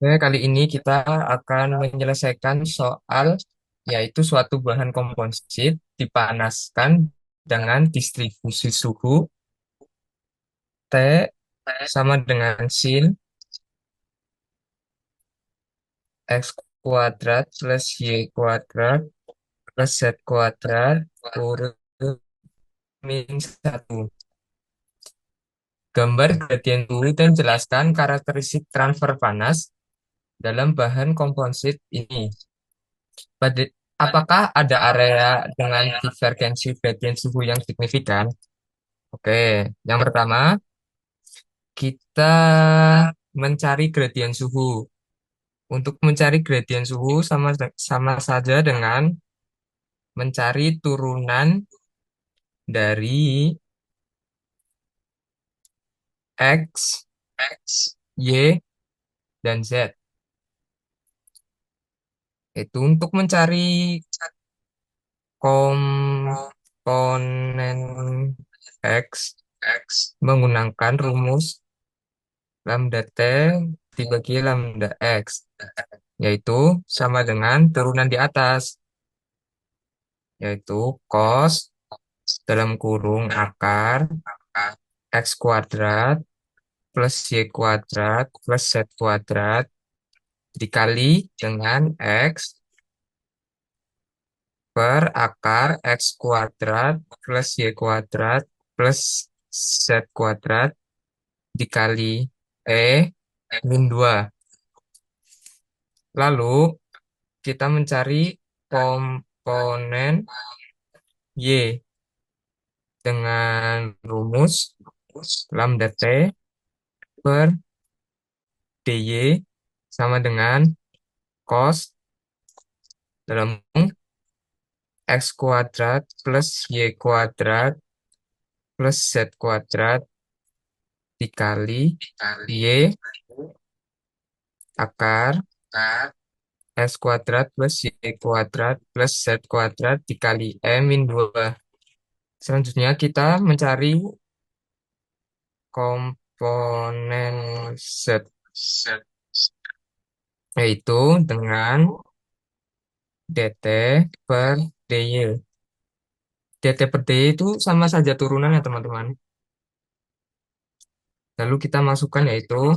Oke, kali ini kita akan menyelesaikan soal yaitu suatu bahan komposit dipanaskan dengan distribusi suhu T sama dengan sin X kuadrat plus Y kuadrat plus Z kuadrat kurang min 1. Gambar gradien suhu dan jelaskan karakteristik transfer panas dalam bahan komposit ini. Apakah ada area dengan divergensi gradien suhu yang signifikan? Oke, yang pertama kita mencari gradien suhu. Untuk mencari gradien suhu sama saja dengan mencari turunan dari X, Y, dan Z. Itu untuk mencari komponen X menggunakan rumus lambda T dibagi lambda X, yaitu sama dengan turunan di atas, yaitu cos dalam kurung akar X kuadrat plus Y kuadrat plus Z kuadrat dikali dengan X per akar X kuadrat plus Y kuadrat plus Z kuadrat dikali min 2. Lalu kita mencari komponen Y dengan rumus lambda T per dy sama dengan cos dalam X kuadrat plus Y kuadrat plus Z kuadrat dikali Y akar S kuadrat plus Y kuadrat plus Z kuadrat dikali min 2. Selanjutnya kita mencari komponen Z, yaitu dengan dt per dy. dt per dy itu sama saja turunan ya teman-teman. Lalu kita masukkan yaitu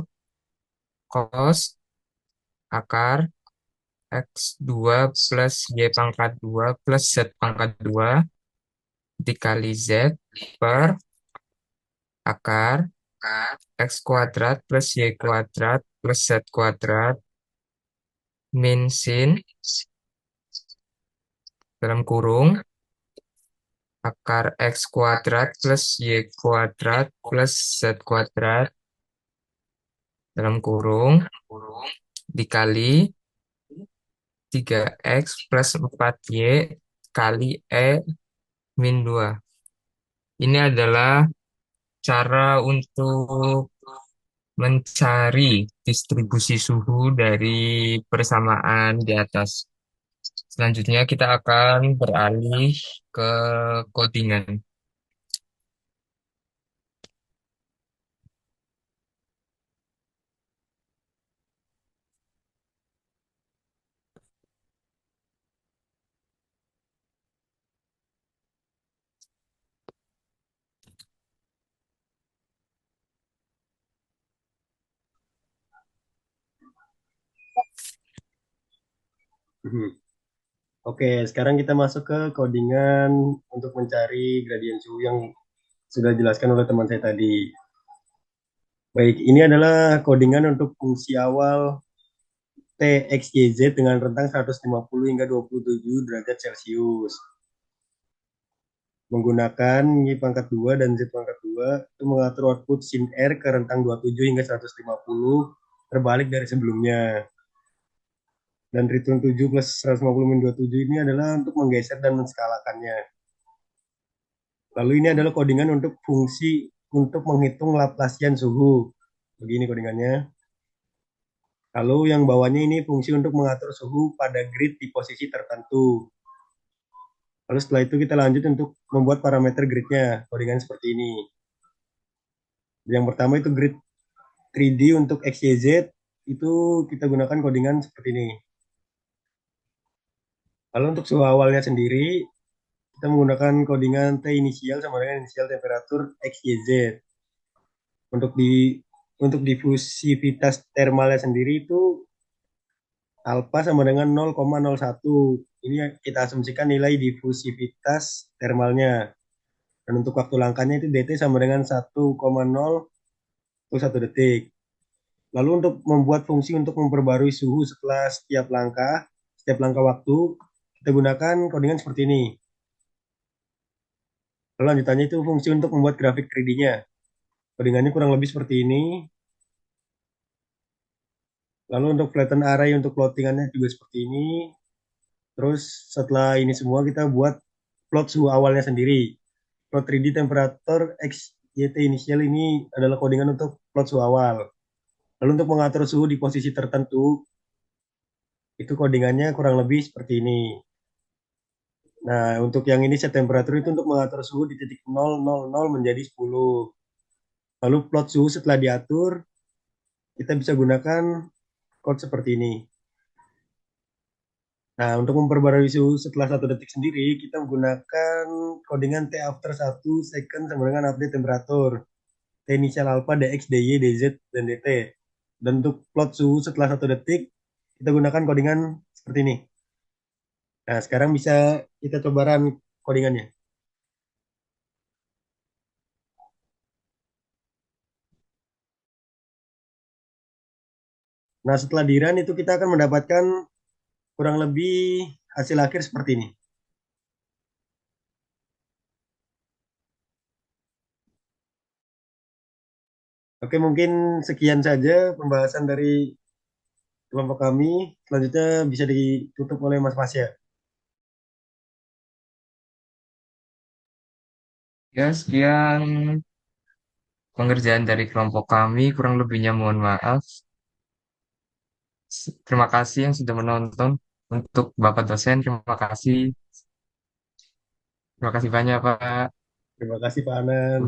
cos akar X2 plus Y pangkat 2 plus Z pangkat 2 dikali Z per akar X kuadrat plus Y kuadrat plus Z kuadrat min sin dalam kurung akar X kuadrat plus Y kuadrat plus Z kuadrat dalam kurung dikali 3X plus 4Y kali min 2. Ini adalah cara untuk mencari distribusi suhu dari persamaan di atas. Selanjutnya kita akan beralih ke codingan. Mhm. Oke, sekarang kita masuk ke codingan untuk mencari gradien suhu yang sudah dijelaskan oleh teman saya tadi. Baik, ini adalah codingan untuk fungsi awal T, X, Y, Z dengan rentang 150 hingga 27 derajat Celcius. Menggunakan Y pangkat 2 dan Z pangkat 2 itu mengatur output sin R ke rentang 27 hingga 150 terbalik dari sebelumnya. Dan return 7 plus 150 min 27 ini adalah untuk menggeser dan menskalakannya. Lalu ini adalah codingan untuk fungsi untuk menghitung Laplacian suhu. Begini codingannya. Lalu yang bawahnya ini fungsi untuk mengatur suhu pada grid di posisi tertentu. Lalu setelah itu kita lanjut untuk membuat parameter gridnya. Codingan seperti ini. Yang pertama itu grid 3D untuk X, Y, Z. itu kita gunakan codingan seperti ini. Lalu untuk suhu awalnya sendiri, kita menggunakan codingan T inisial sama dengan inisial temperatur X, Y, Z. Untuk difusivitas termalnya sendiri itu alfa sama dengan 0,01. Ini yang kita asumsikan nilai difusivitas termalnya. Dan untuk waktu langkahnya itu DT sama dengan 1,0 1 detik. Lalu untuk membuat fungsi untuk memperbarui suhu setelah setiap langkah waktu, kita gunakan codingan seperti ini. Lalu lanjutannya itu fungsi untuk membuat grafik 3D-nya. Codingannya kurang lebih seperti ini. Lalu untuk flatten array untuk plottingannya juga seperti ini. Terus setelah ini semua kita buat plot suhu awalnya sendiri. Plot 3D temperatur X, Y, T inisial ini adalah codingan untuk plot suhu awal. Lalu untuk mengatur suhu di posisi tertentu, itu codingannya kurang lebih seperti ini. Nah, untuk yang ini set temperatur itu untuk mengatur suhu di titik 000 menjadi 10. Lalu plot suhu setelah diatur, kita bisa gunakan code seperti ini. Nah, untuk memperbarui suhu setelah 1 detik sendiri, kita menggunakan codingan T after 1 second sama dengan update temperatur. T inisial alpha, DX, DY, DZ, dan DT. Dan untuk plot suhu setelah 1 detik, kita gunakan codingan seperti ini. Nah, sekarang bisa kita coba run codingannya. Nah, setelah di run itu kita akan mendapatkan kurang lebih hasil akhir seperti ini. Oke, mungkin sekian saja pembahasan dari kelompok kami. Selanjutnya bisa ditutup oleh Mas Fasya. Ya, sekian pengerjaan dari kelompok kami. Kurang lebihnya mohon maaf. Terima kasih yang sudah menonton. Untuk Bapak dosen, terima kasih. Terima kasih banyak, Pak. Terima kasih Pak Anan.